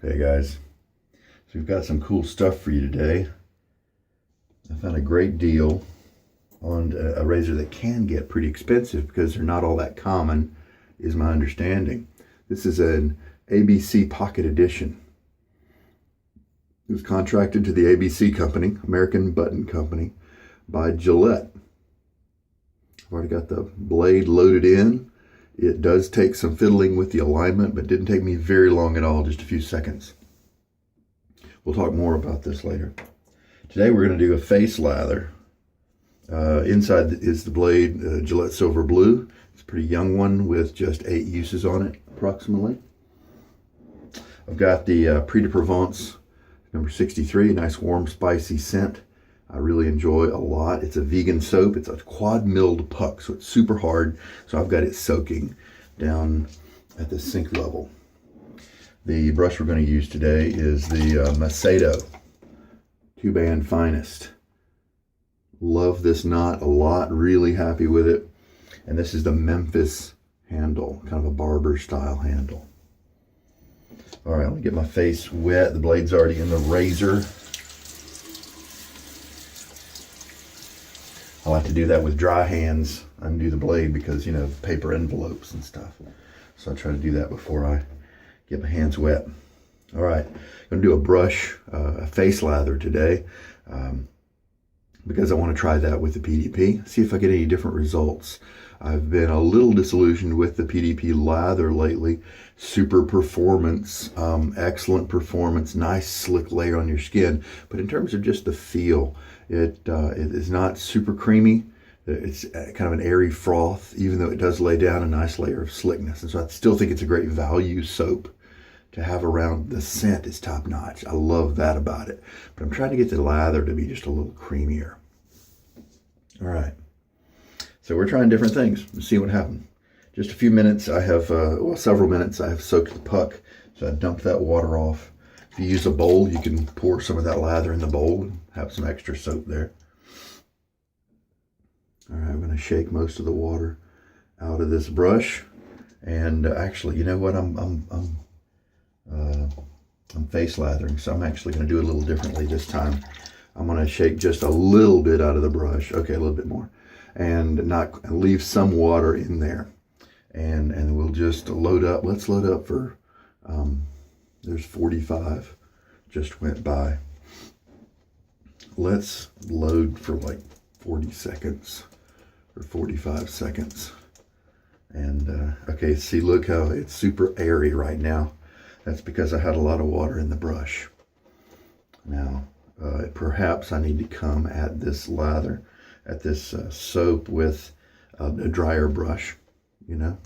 Hey guys, so we've got some cool stuff for you today. I found a great deal on a razor that can get pretty expensive because they're not all that common, is my understanding. This is an ABC Pocket Edition. It was contracted to the ABC company, American Button Company, by Gillette. I've already got the blade loaded in. It does take some fiddling with the alignment, but didn't take me very long at all, just a few seconds. We'll talk more about this later. Today we're going to do a face lather. Inside is the blade, Gillette Silver Blue. It's a pretty young one with just 8 uses on it, approximately. I've got the PDP Provence number 63, a nice warm spicy scent. I really enjoy a lot. It's a vegan soap. It's a quad milled puck, so it's super hard. So I've got it soaking down at the sink level. The brush we're going to use today is the Maseto 2-band Finest. Love this knot a lot. Really happy with it. And this is the Memphis handle, kind of a barber style handle. All right, let me get my face wet. The blade's already in the razor. I like to do that with dry hands, undo the blade because, you know, paper envelopes and stuff. So I try to do that before I get my hands wet. All right, I'm gonna do a brush, a face lather today because I want to try that with the PDP, see if I get any different results. I've been a little disillusioned with the PDP lather lately. Super performance, excellent performance, nice slick layer on your skin. But in terms of just the feel, it is not super creamy. It's kind of an airy froth, even though it does lay down a nice layer of slickness. And so I still think it's a great value soap to have around. The scent is top notch. I love that about it. But I'm trying to get the lather to be just a little creamier. All right. So we're trying different things. Let's see what happens. Just a few minutes. I have, several minutes. I have soaked the puck. So I dumped that water off. If you use a bowl, you can pour some of that lather in the bowl and have some extra soap there. All right, I'm going to shake most of the water out of this brush. And actually, you know what? I'm face lathering, so I'm actually going to do it a little differently this time. I'm going to shake just a little bit out of the brush. Okay, a little bit more. And not leave some water in there. And we'll just load up. Let's load up for, there's 45 just went by. Let's load for like 40 seconds or 45 seconds. And okay, see, look how it's super airy right now. That's because I had a lot of water in the brush. Now, perhaps I need to come at this lather, at this soap with a drier brush, you know,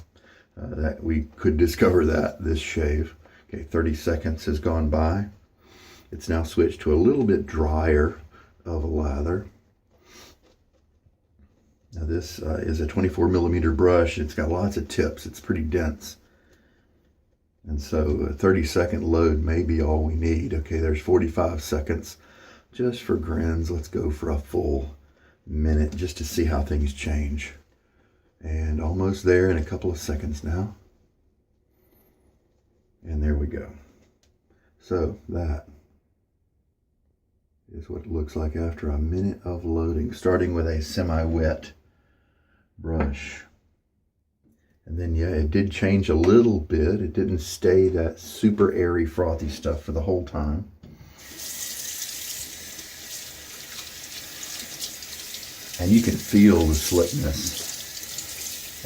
that we could discover that, this shave. Okay, 30 seconds has gone by. It's now switched to a little bit drier of a lather. Now this is a 24 millimeter brush. It's got lots of tips. It's pretty dense. And so a 30-second load may be all we need. Okay, there's 45 seconds. Just for grins, let's go for a full minute just to see how things change. And almost there in a couple of seconds now. And there we go. So that is what it looks like after a minute of loading, starting with a semi-wet brush. And then, yeah, it did change a little bit. It didn't stay that super airy, frothy stuff for the whole time. And you can feel the slickness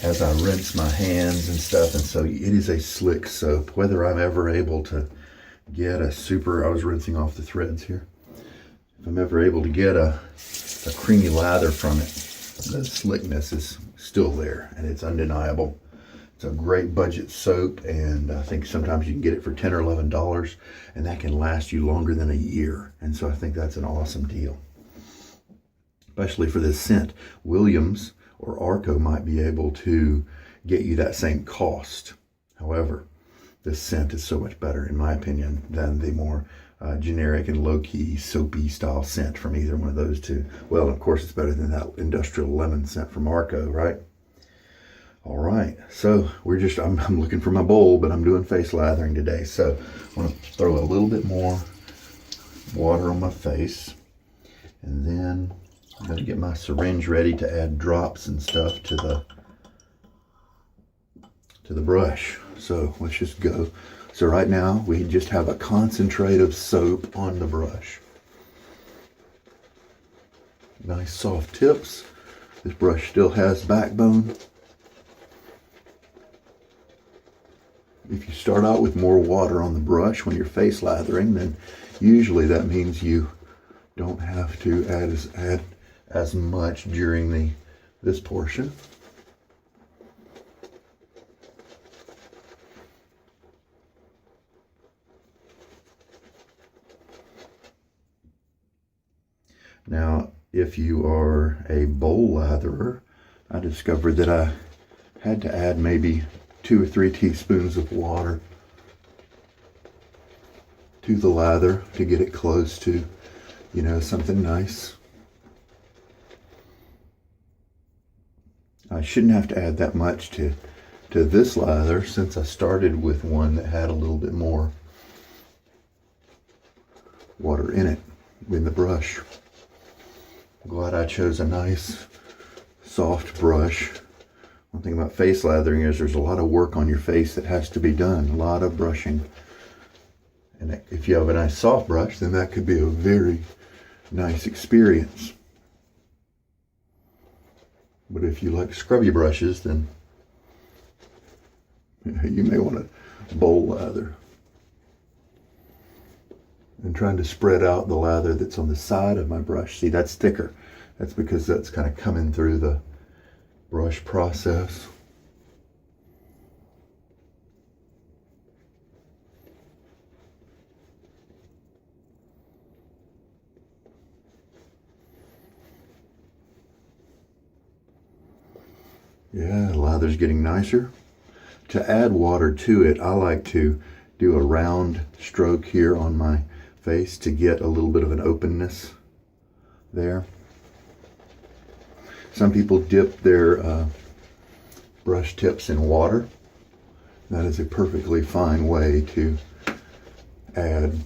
as I rinse my hands and stuff. And so it is a slick soap. Whether I'm ever able to get a super, I was rinsing off the threads here. If I'm ever able to get a creamy lather from it, the slickness is still there and it's undeniable. It's a great budget soap, and I think sometimes you can get it for $10 or $11, and that can last you longer than a year. And so I think that's an awesome deal, especially for this scent. Williams or Arco might be able to get you that same cost. However, this scent is so much better, in my opinion, than the more generic and low-key soapy style scent from either one of those two. Well, of course, it's better than that industrial lemon scent from Arco, right? All right, so I'm looking for my bowl, but I'm doing face lathering today. So I want to throw a little bit more water on my face, and then I'm going to get my syringe ready to add drops and stuff to the brush. So let's just go. So right now we just have a concentrate of soap on the brush. Nice soft tips. This brush still has backbone. If you start out with more water on the brush when you're face lathering, then usually that means you don't have to add as much during this portion. Now, if you are a bowl latherer, I discovered that I had to add maybe 2 or 3 teaspoons of water to the lather to get it close to, something nice. I shouldn't have to add that much to this lather, since I started with one that had a little bit more water in it in the brush. I'm glad I chose a nice soft brush. One thing about face lathering is there's a lot of work on your face that has to be done, a lot of brushing. And if you have a nice soft brush, then that could be a very nice experience. But if you like scrubby brushes, then you may want to bowl lather. And trying to spread out the lather that's on the side of my brush. See, that's thicker. That's because that's kind of coming through the brush process. Yeah, the lather's getting nicer. To add water to it, I like to do a round stroke here on my face to get a little bit of an openness there. Some people dip their brush tips in water. That is a perfectly fine way to add.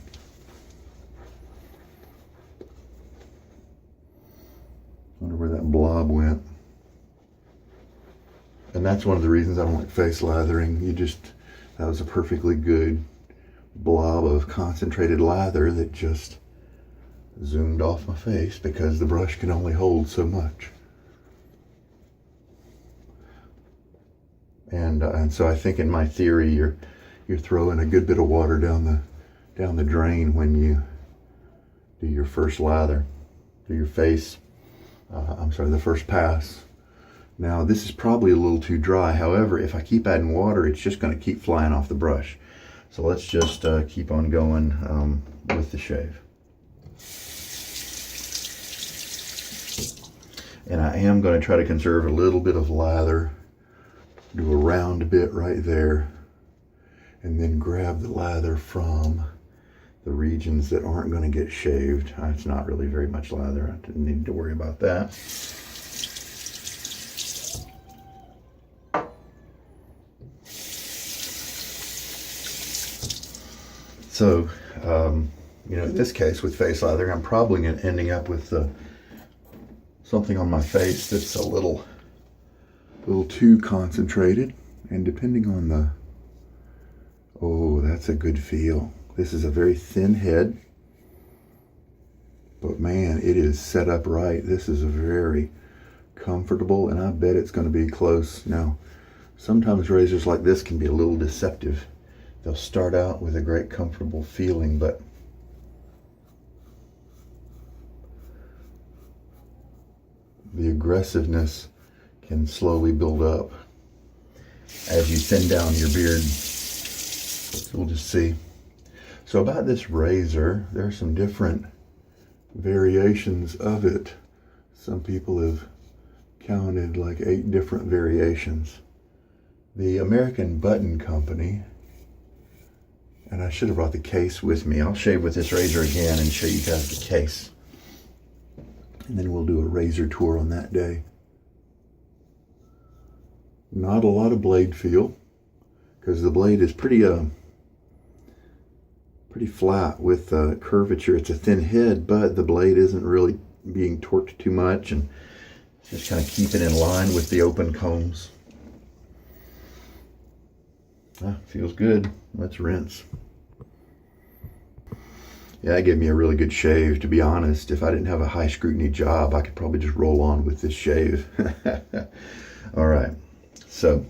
Wonder where that blob went. And that's one of the reasons I don't like face lathering. That was a perfectly good blob of concentrated lather that just zoomed off my face because the brush can only hold so much. And so I think in my theory, you're throwing a good bit of water down the drain when you do your first lather, do your face. The first pass. Now this is probably a little too dry. However, if I keep adding water, it's just going to keep flying off the brush. So let's just keep on going with the shave. And I am going to try to conserve a little bit of lather. Do a round bit right there. And then grab the lather from the regions that aren't going to get shaved. It's not really very much lather. I didn't need to worry about that. So, in this case with face lathering, I'm probably ending up with something on my face that's a little too concentrated. And depending on oh, that's a good feel. This is a very thin head, but man, it is set up right. This is very comfortable, and I bet it's going to be close. Now, sometimes razors like this can be a little deceptive. They'll start out with a great comfortable feeling, but the aggressiveness can slowly build up as you thin down your beard. So we'll just see. So about this razor, there are some different variations of it. Some people have counted like 8 different variations. The American Button Company, and I should have brought the case with me. I'll shave with this razor again and show you guys the case. And then we'll do a razor tour on that day. Not a lot of blade feel, because the blade is pretty flat with curvature. It's a thin head, but the blade isn't really being torqued too much, and just kind of keep it in line with the open combs. Feels good. Let's rinse. Yeah, that gave me a really good shave. To be honest, if I didn't have a high scrutiny job, I could probably just roll on with this shave. All right, so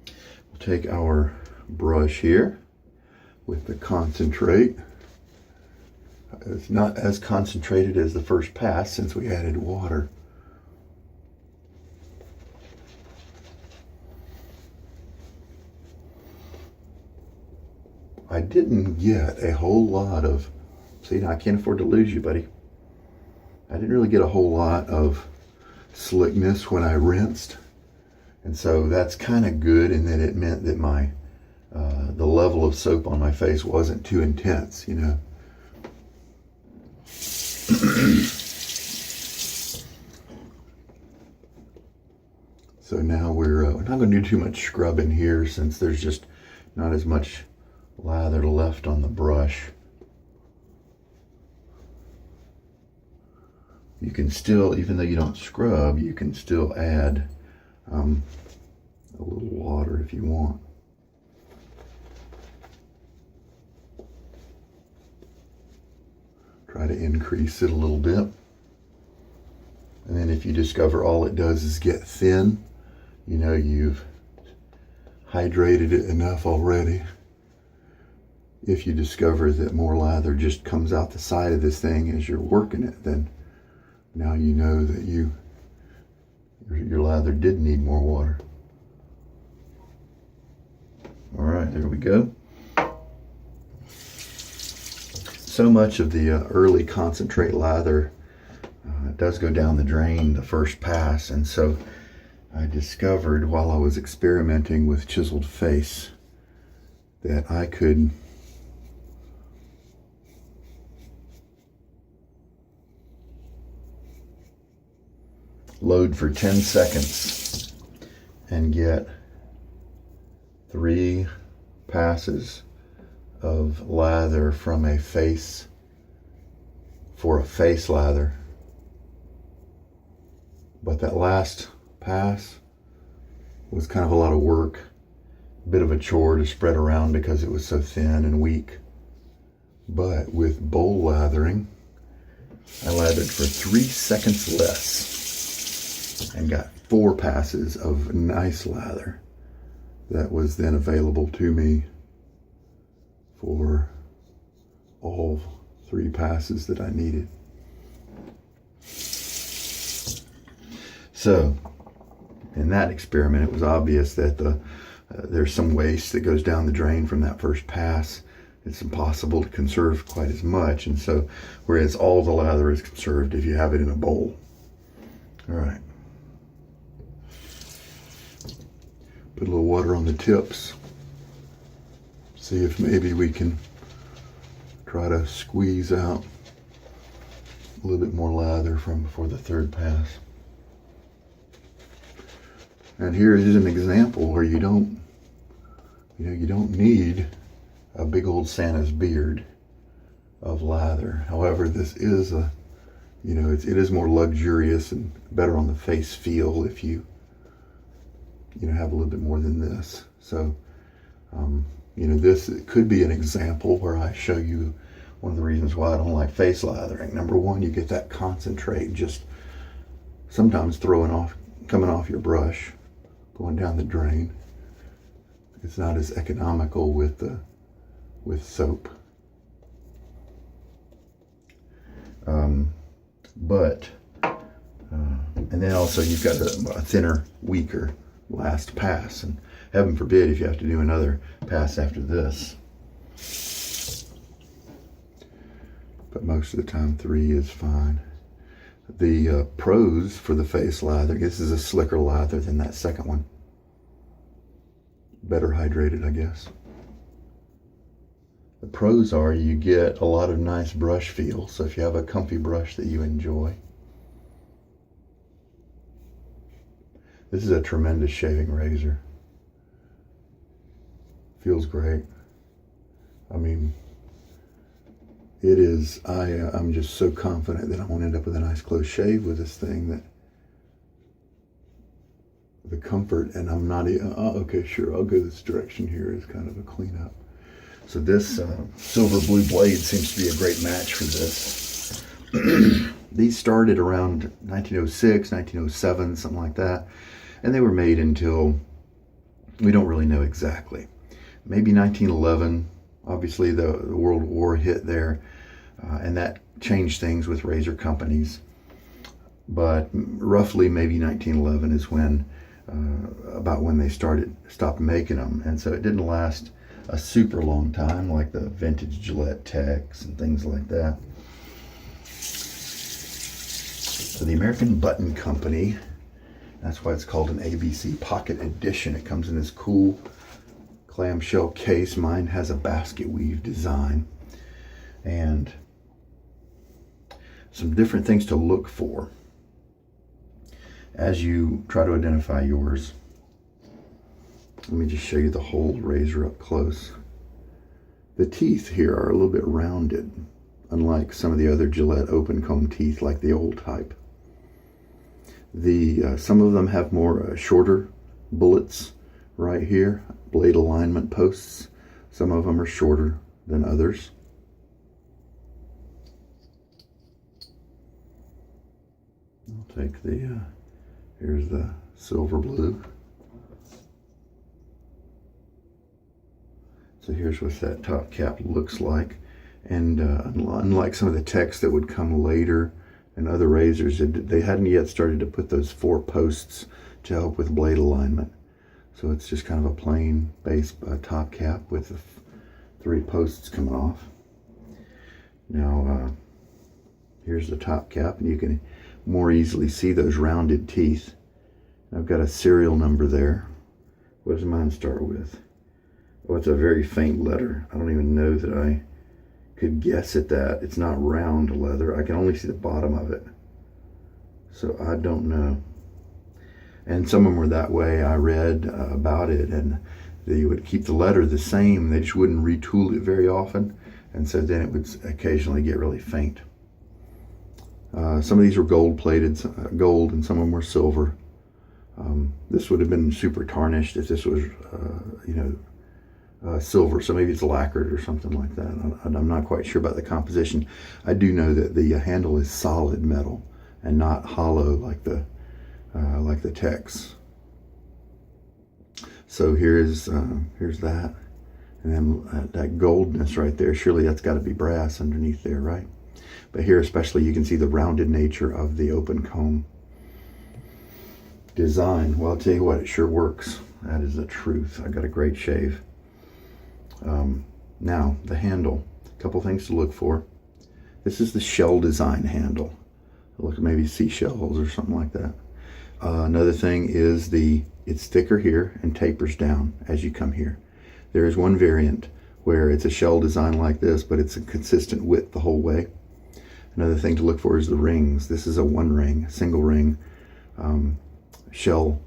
we'll take our brush here with the concentrate. It's not as concentrated as the first pass since we added water. I didn't get a whole lot of, see, now I can't afford to lose you, buddy. I didn't really get a whole lot of slickness when I rinsed. And so that's kind of good in that it meant that my, the level of soap on my face wasn't too intense, you know. So now we're not going to do too much scrubbing here since there's just not as much lather left on the brush. You can still, even though you don't scrub, you can still add a little water if you want. Try to increase it a little bit. And then if you discover all it does is get thin, you know you've hydrated it enough already. If you discover that more lather just comes out the side of this thing as you're working it, then now you know that your lather did need more water. All right, there we go. So much of the early concentrate lather does go down the drain the first pass, and so I discovered while I was experimenting with chiseled face that I could load for 10 seconds and get 3 passes of lather from a face for a face lather. But that last pass was kind of a lot of work, a bit of a chore to spread around because it was so thin and weak. But with bowl lathering, I lathered for 3 seconds less and got 4 passes of nice lather that was then available to me for all 3 passes that I needed. So in that experiment, it was obvious that there's some waste that goes down the drain from that first pass. It's impossible to conserve quite as much, and so whereas all the lather is conserved if you have it in a bowl. All right. Put a little water on the tips. See if maybe we can try to squeeze out a little bit more lather from before the 3rd pass. And here is an example where you don't need a big old Santa's beard of lather. However, this is it is more luxurious and better on the face feel if you have a little bit more than this. So, this could be an example where I show you one of the reasons why I don't like face lathering. Number one, you get that concentrate just sometimes coming off your brush, going down the drain. It's not as economical with soap. And then also you've got a thinner, weaker last pass, and heaven forbid if you have to do another pass after this. But most of the time 3 is fine. The pros for the face lather, this is a slicker lather than that second one. Better hydrated, I guess. The pros are you get a lot of nice brush feel, so if you have a comfy brush that you enjoy. This is a tremendous shaving razor. Feels great. I mean, it is, I'm just so confident that I won't end up with a nice close shave with this thing, that the comfort, and I'm not even, okay, sure, I'll go this direction here as kind of a cleanup. So this silver blue blade seems to be a great match for this. These started around 1906, 1907, something like that. And they were made until, we don't really know exactly. Maybe 1911. Obviously the World War hit there, and that changed things with razor companies. But roughly maybe 1911 is when, about when they stopped making them. And so it didn't last a super long time, like the vintage Gillette Techs and things like that. So the American Button Company, that's why it's called an ABC Pocket Edition. It comes in this cool clamshell case. Mine has a basket weave design, and some different things to look for as you try to identify yours. Let me just show you the whole razor up close. The teeth here are a little bit rounded, unlike some of the other Gillette open comb teeth, like the old type. Some of them have more shorter bullets right here, blade alignment posts. Some of them are shorter than others. I'll take here's the silver blue. So here's what that top cap looks like. And unlike some of the techs that would come later and other razors, they hadn't yet started to put those 4 posts to help with blade alignment. So it's just kind of a plain base top cap with the 3 posts coming off. Now, here's the top cap, and you can more easily see those rounded teeth. I've got a serial number there. What does mine start with? Oh, it's a very faint letter. I don't even know that I could guess at that. It's not round leather. I can only see the bottom of it. So I don't know. And some of them were that way. I read about it, and they would keep the letter the same. They just wouldn't retool it very often. And so then it would occasionally get really faint. Some of these were gold plated, gold, and some of them were silver. This would have been super tarnished if this was, silver, so maybe it's lacquered or something like that. I'm not quite sure about the composition. I do know that the handle is solid metal and not hollow like the Techs. So here's that, and then that goldness right there. Surely that's got to be brass underneath there, right? But here especially you can see the rounded nature of the open comb design. Well, I'll tell you what, it sure works. That is the truth. I got a great shave. Now the handle, a couple things to look for. This is the shell design handle. Look, maybe seashells or something like that. Another thing is it's thicker here and tapers down as you come here. There is one variant where it's a shell design like this, but it's a consistent width the whole way. Another thing to look for is the rings. This is a 1-ring, single ring shell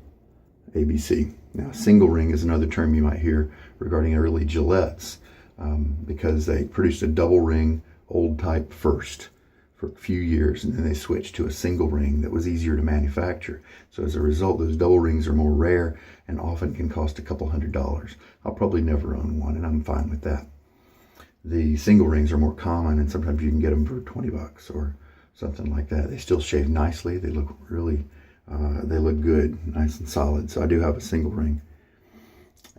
ABC. Now, single ring is another term you might hear regarding early Gillettes, because they produced a double ring old type first for a few years, and then they switched to a single ring that was easier to manufacture. So as a result, those double rings are more rare and often can cost a couple $100. I'll probably never own one, and I'm fine with that. The single rings are more common, and sometimes you can get them for 20 bucks or something like that. They still shave nicely. They look really, they look good, nice and solid. So I do have a single ring.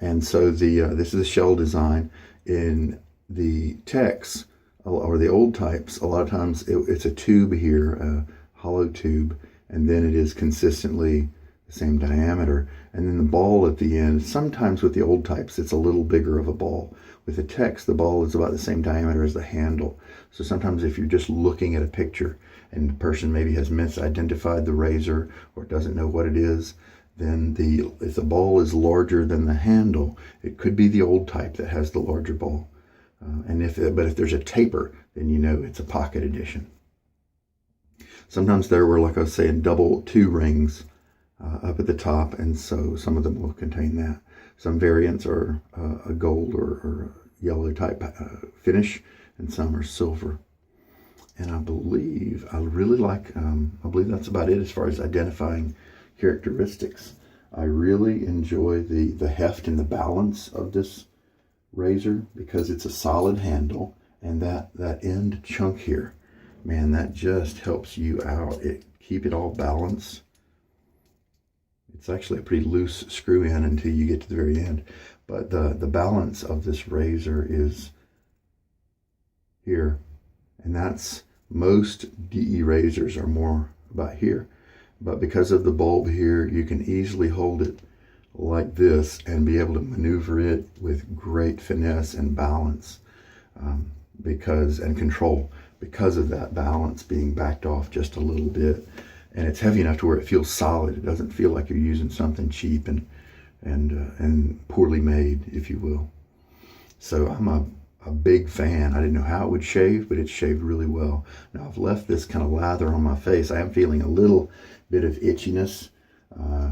And so this is a shell design. In the Techs, or the old types, a lot of times it's a tube here, a hollow tube, and then it is consistently the same diameter. And then the ball at the end, sometimes with the old types, it's a little bigger of a ball. With the Techs, the ball is about the same diameter as the handle. So sometimes if you're just looking at a picture and the person maybe has misidentified the razor or doesn't know what it is, then if the ball is larger than the handle, it could be the old type that has the larger ball. But if there's a taper, then you know it's a pocket edition. Sometimes there were, like I was saying, double 2 rings up at the top, and so some of them will contain that. Some variants are a gold or yellow type finish, and some are silver. And I believe that's about it as far as identifying characteristics. I really enjoy the heft and the balance of this razor because it's a solid handle, and that end chunk here, man, that just helps you out. Keep it all balanced. It's actually a pretty loose screw in until you get to the very end, but the balance of this razor is here, and that's most DE razors are more about here, but because of the bulb here, you can easily hold it like this and be able to maneuver it with great finesse and balance and control because of that balance being backed off just a little bit. And it's heavy enough to where it feels solid. It doesn't feel like you're using something cheap and poorly made, if you will. So I'm a big fan. I didn't know how it would shave, but it shaved really well. Now I've left this kind of lather on my face. I am feeling a little bit of itchiness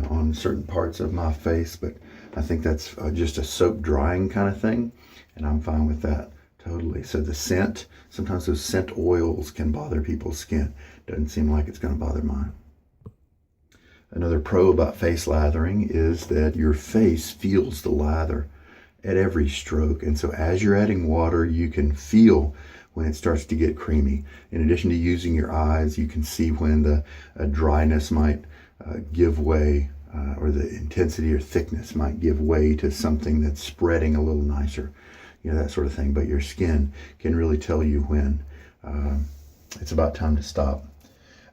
on certain parts of my face, but I think that's just a soap drying kind of thing, and I'm fine with that totally. So the scent, sometimes those scent oils can bother people's skin. Doesn't seem like it's going to bother mine. Another pro about face lathering is that your face feels the lather at every stroke, and so as you're adding water, you can feel when it starts to get creamy. In addition to using your eyes, you can see when the dryness might give way, or the intensity or thickness might give way to something that's spreading a little nicer, that sort of thing. But your skin can really tell you when it's about time to stop.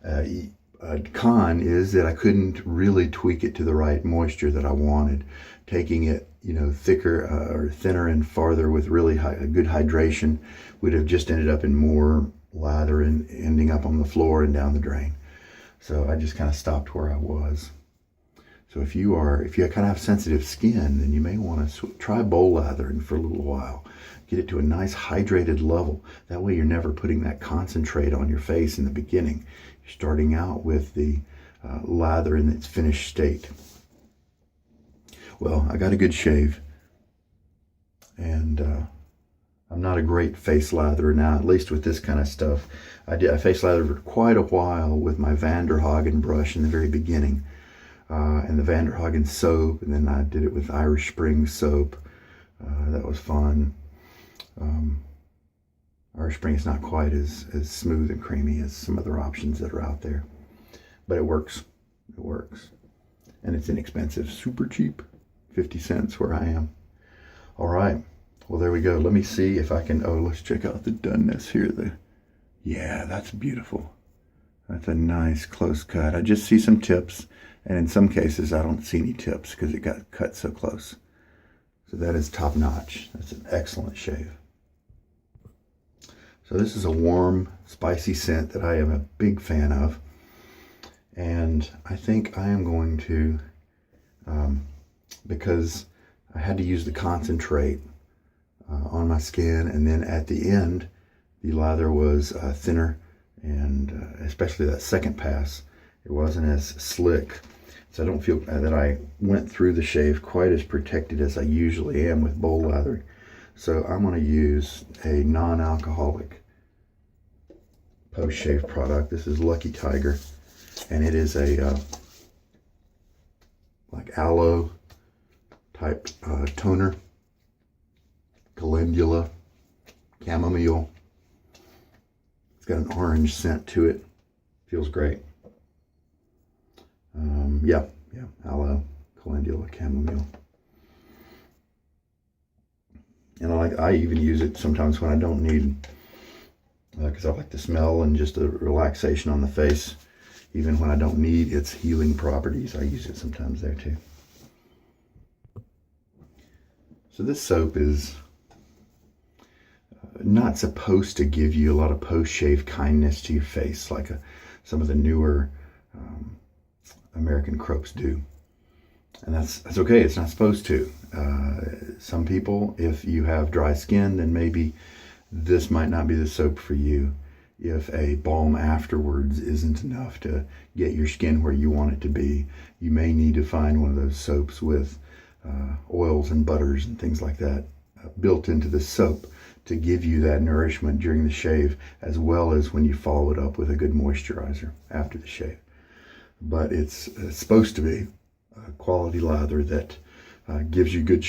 A con is that I couldn't really tweak it to the right moisture that I wanted. Taking it, thicker or thinner and farther with really good hydration would have just ended up in more lather and ending up on the floor and down the drain. So I just kind of stopped where I was. So if you kind of have sensitive skin, then you may want to try bowl lathering for a little while. Get it to a nice hydrated level. That way you're never putting that concentrate on your face in the beginning. You're starting out with the lather in its finished state. Well, I got a good shave, and I'm not a great face latherer now, at least with this kind of stuff. I face lathered for quite a while with my Vanderhagen brush in the very beginning, and the Vanderhagen soap, and then I did it with Irish Spring soap. That was fun. Irish Spring is not quite as smooth and creamy as some other options that are out there, but it works. It works, and it's inexpensive, super cheap. 50 cents where I am. All right, well, there we go. Let me see if I can, let's check out the doneness here. Yeah, that's beautiful. That's a nice close cut. I just see some tips, and in some cases I don't see any tips because it got cut so close. So that is top notch. That's an excellent shave. So this is a warm, spicy scent that I am a big fan of, and I think I am going to, because I had to use the concentrate on my skin, and then at the end the lather was thinner, and especially that second pass, it wasn't as slick. So I don't feel that I went through the shave quite as protected as I usually am with bowl lathering. So I'm going to use a non-alcoholic post-shave product. This is Lucky Tiger, and it is a like aloe type toner, calendula, chamomile. It's got an orange scent to it. Feels great. Yeah, aloe, calendula, chamomile. And I even use it sometimes when I don't need, because I like the smell and just the relaxation on the face. Even when I don't need its healing properties, I use it sometimes there too. So this soap is not supposed to give you a lot of post-shave kindness to your face like some of the newer American croaks do. And that's okay, it's not supposed to. Some people, if you have dry skin, then maybe this might not be the soap for you. if a balm afterwards isn't enough to get your skin where you want it to be. You may need to find one of those soaps with oils and butters and things like that built into the soap to give you that nourishment during the shave, as well as when you follow it up with a good moisturizer after the shave. But it's supposed to be a quality lather that gives you good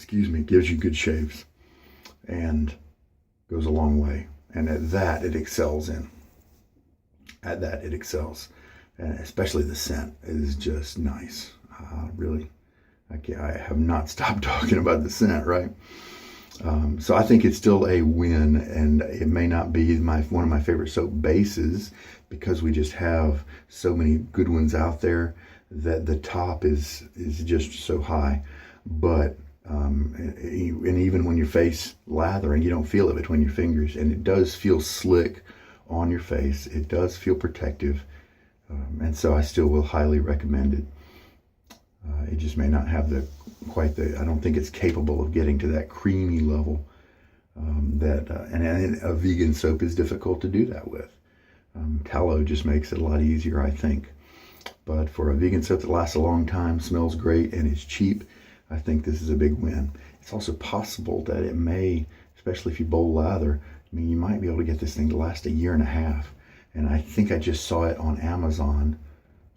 gives you good shaves and goes a long way. And at that it excels in. At that it excels. And especially the scent is just nice. Really, I have not stopped talking about the scent, right? So I think it's still a win, and it may not be one of my favorite soap bases because we just have so many good ones out there that the top is just so high. But and even when you're face lathering, you don't feel it between your fingers, and it does feel slick on your face. It does feel protective, and so I still will highly recommend it. It just may not have I don't think it's capable of getting to that creamy level and a vegan soap is difficult to do that with. Tallow just makes it a lot easier, I think. But for a vegan soap that lasts a long time, smells great, and is cheap, I think this is a big win. It's also possible that it may, especially if you bowl lather, you might be able to get this thing to last 1.5 years. And I think I just saw it on Amazon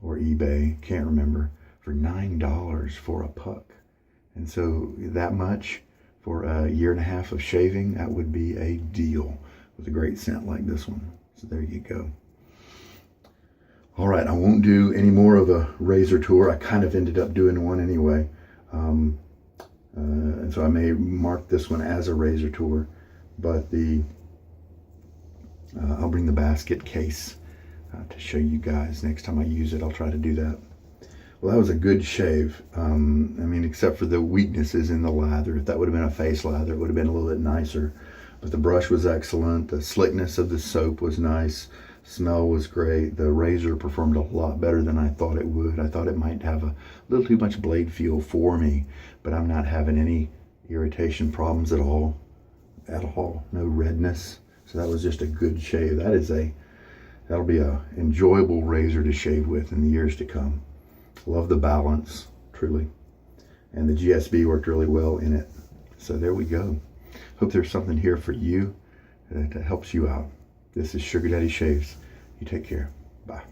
or eBay, can't remember, for $9 for a puck. And so that much for 1.5 years of shaving, that would be a deal with a great scent like this one. So there you go. All right, I won't do any more of a razor tour. I kind of ended up doing one anyway. And so I may mark this one as a razor tour, but I'll bring the basket case to show you guys. Next time I use it, I'll try to do that. Well, that was a good shave. Except for the weaknesses in the lather. If that would have been a face lather, it would have been a little bit nicer. But the brush was excellent. The slickness of the soap was nice. Smell was great. The razor performed a lot better than I thought it would. I thought it might have a little too much blade feel for me, but I'm not having any irritation problems at all. No redness. So that was just a good shave. That'll be a enjoyable razor to shave with in the years to come. Love the balance, truly. And the GSB worked really well in it. So there we go. Hope there's something here for you that helps you out. This is Sugar Daddy Shaves. You take care. Bye.